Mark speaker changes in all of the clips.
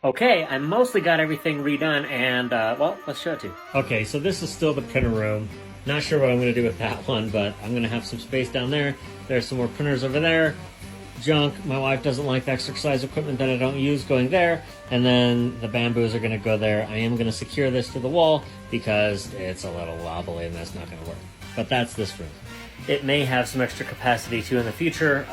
Speaker 1: Okay, I mostly got everything redone, and, well, let's show it to you. Okay, so this is still the printer room. Not sure what I'm going to do with that one, but I'm going to have some space down there. There's some more printers over there. Junk. My wife doesn't like the exercise equipment that I don't use going there. And then the bamboos are going to go there. I am going to secure this to the wall because it's a little wobbly and that's not going to work. But that's this room. It may have some extra capacity too in the future.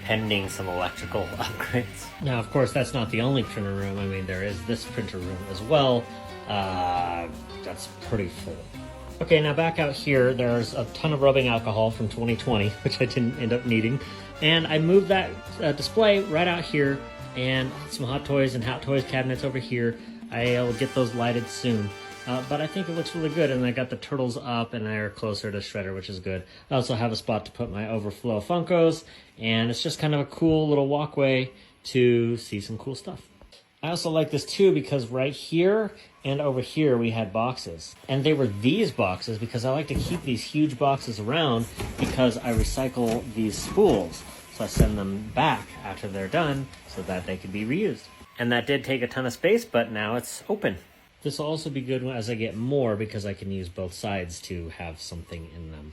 Speaker 1: Pending some electrical upgrades. Now, of course, that's not the only printer room. I mean, there is this printer room as well. That's pretty full. Okay, now back out here, there's a ton of rubbing alcohol from 2020, which I didn't end up needing. And I moved that display right out here, and some Hot Toys and Hot Toys cabinets over here. I'll get those lighted soon. But I think it looks really good, and I got the turtles up and they're closer to Shredder, which is good. I also have a spot to put my overflow Funkos, and it's just kind of a cool little walkway to see some cool stuff. I also like this too because right here and over here we had boxes. And they were these boxes because I like to keep these huge boxes around because I recycle these spools. So I send them back after they're done so that they can be reused. And that did take a ton of space, but now it's open. This will also be good as I get more because I can use both sides to have something in them.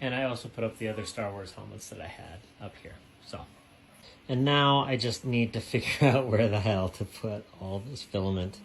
Speaker 1: And I also put up the other Star Wars helmets that I had up here. So, and now I just need to figure out where the hell to put all this filament.